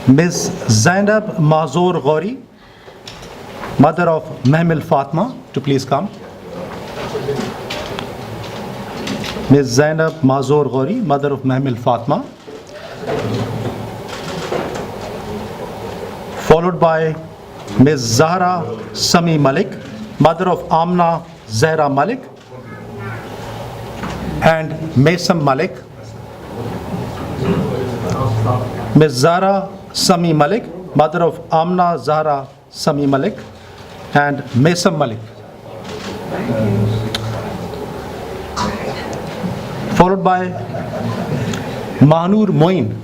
Ms. Zainab Mazur Ghori, mother of Mehmil Fatma, to please come. Ms. Zainab Mazur Ghori, mother of Mehmil Fatma. Followed by Ms. Zahra Sami Malik, mother of Amna Zahra Malik and Mason Malik. Ms. Zahra Sami Malik, mother of Amna Zahra Sami Malik and Mason Malik. Followed by Mahnur Moin.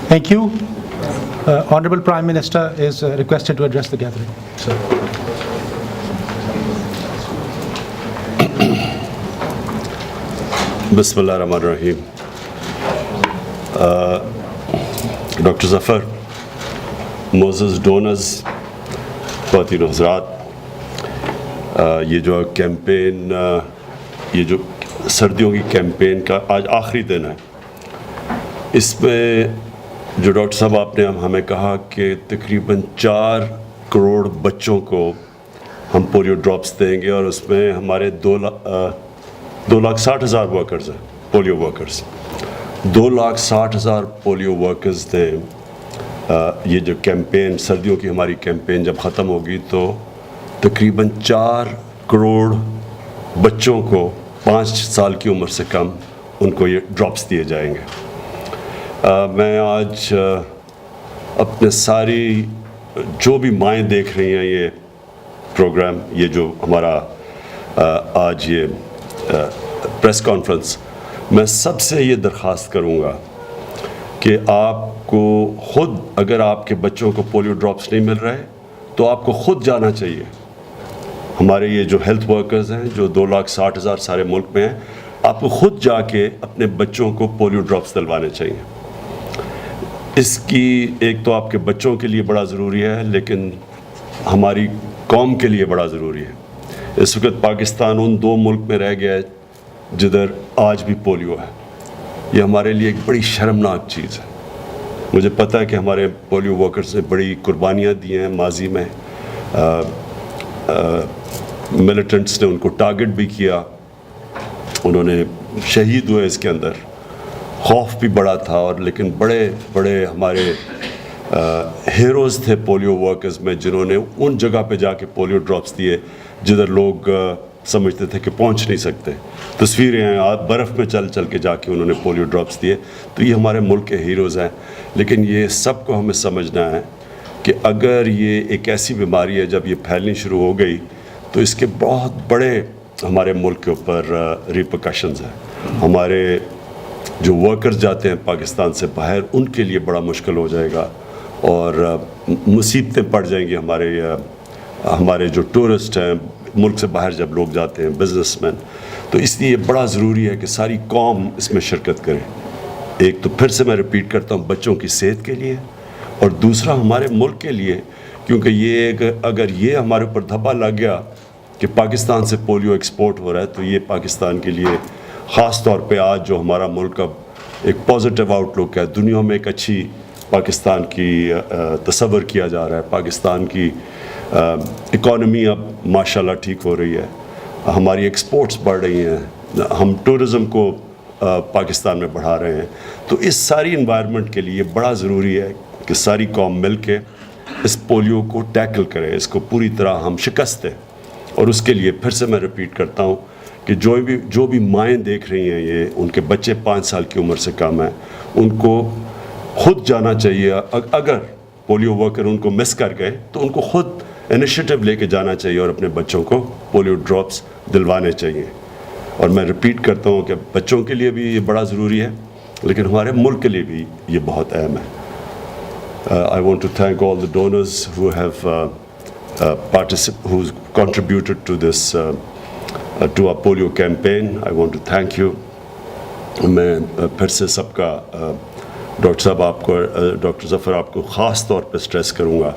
Thank you. Honorable Prime Minister is requested to address the gathering. Sir. Bismillahirrahmanirrahim. Dr. Zafar, Moses donors, Khawatین و حضرات, یہ جو campaign, یہ جو سردیوں کی campaign کا آج آخری دن ہے, اس میں جو ڈاکٹر صاحب آپ نے ہمیں کہا کہ تقریباً 4 کروڑ بچوں کو ہم پولیو ڈراپس دیں گے, اور اس میں ہمارے 2,60,000 ورکرز ہیں, پولیو ورکرز. 2,60,000 پولیو ورکرز نے یہ جو کیمپین, سردیوں کی ہماری کیمپین جب ختم ہوگی تو تقریباً 4 کروڑ بچوں کو 5 سال کی عمر سے کم ان کو یہ ڈراپس دیے جائیں گے. میں آج اپنے ساری جو بھی مائیں دیکھ رہی ہیں یہ پروگرام, یہ جو ہمارا آج یہ پریس کانفرنس, میں سب سے یہ درخواست کروں گا کہ آپ کو خود, اگر آپ کے بچوں کو پولیو ڈراپس نہیں مل رہے تو آپ کو خود جانا چاہیے. ہمارے یہ جو ہیلتھ ورکرز ہیں جو 2,60,000 سارے ملک میں ہیں, آپ کو خود جا کے اپنے بچوں کو پولیو ڈراپس دلوانے چاہیے. اس کی ایک تو آپ کے بچوں کے لیے بڑا ضروری ہے, لیکن ہماری قوم کے لیے بڑا ضروری ہے. اس وقت پاکستان ان 2 ملک میں رہ گیا ہے جدھر آج بھی پولیو ہے. یہ ہمارے لیے ایک بڑی شرمناک چیز ہے. مجھے پتہ ہے کہ ہمارے پولیو ورکرز نے بڑی قربانیاں دی ہیں ماضی میں, ملیٹنٹس نے ان کو ٹارگٹ بھی کیا, انہوں نے شہید ہوئے اس کے اندر, خوف بھی بڑا تھا, اور لیکن بڑے بڑے ہمارے ہیروز تھے پولیو ورکرز میں جنہوں نے ان جگہ پہ جا کے پولیو ڈراپس دیے جدھر لوگ سمجھتے تھے کہ پہنچ نہیں سکتے. تصویریں ہیں, برف میں چل چل کے جا کے انہوں نے پولیو ڈراپس دیے. تو یہ ہمارے ملک کے ہیروز ہیں. لیکن یہ سب کو ہمیں سمجھنا ہے کہ اگر یہ ایک ایسی بیماری ہے جب یہ پھیلنی شروع ہو گئی تو اس کے بہت بڑے ہمارے ملک کے اوپر ریپرکشنز ہیں. ہمارے جو ورکرز جاتے ہیں پاکستان سے باہر, ان کے لیے بڑا مشکل ہو جائے گا, اور مصیبتیں پڑ جائیں گی. ہمارے جو ٹورسٹ ہیں ملک سے باہر جب لوگ جاتے ہیں, بزنس مین, تو اس لیے بڑا ضروری ہے کہ ساری قوم اس میں شرکت کرے. ایک تو پھر سے میں ریپیٹ کرتا ہوں, بچوں کی صحت کے لیے, اور دوسرا ہمارے ملک کے لیے, کیونکہ یہ اگر یہ ہمارے اوپر دھبا لگ گیا کہ پاکستان سے پولیو ایکسپورٹ ہو رہا ہے, تو یہ پاکستان کے لیے خاص طور پہ آج جو ہمارا ملک اب ایک پازیٹیو آؤٹ لک ہے, دنیا میں ایک اچھی پاکستان کی تصور کیا جا رہا ہے. پاکستان کی اکانومی اب ماشاءاللہ ٹھیک ہو رہی ہے, ہماری ایکسپورٹس بڑھ رہی ہیں, ہم ٹورزم کو پاکستان میں بڑھا رہے ہیں. تو اس ساری انوائرمنٹ کے لیے بڑا ضروری ہے کہ ساری قوم مل کے اس پولیو کو ٹیکل کرے, اس کو پوری طرح ہم شکست دیں. اور اس کے لیے پھر سے میں ریپیٹ کرتا ہوں کہ جو بھی مائیں دیکھ رہی ہیں, یہ ان کے بچے 5 سال کی عمر سے کم ہیں, ان کو خود جانا چاہیے. اگر پولیو ورکر ان کو مس کر گئے تو ان کو خود انیشیٹو لے کے جانا چاہیے اور اپنے بچوں کو پولیو ڈراپس دلوانے چاہیے. اور میں ریپیٹ کرتا ہوں کہ بچوں کے لیے بھی یہ بڑا ضروری ہے لیکن ہمارے ملک کے لیے بھی یہ بہت اہم ہے. I want to thank all the donors who have who's contributed to this to our polio campaign. I want to thank you. میں پھر سے سب کا ڈاکٹر صاحب آپ کو ڈاکٹر ظفر آپ کو خاص طور پہ اسٹریس کروں گا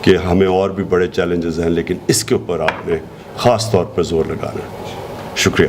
کہ ہمیں اور بھی بڑے چیلنجز ہیں لیکن اس کے اوپر آپ نے خاص طور پر زور لگانا ہے. شکریہ.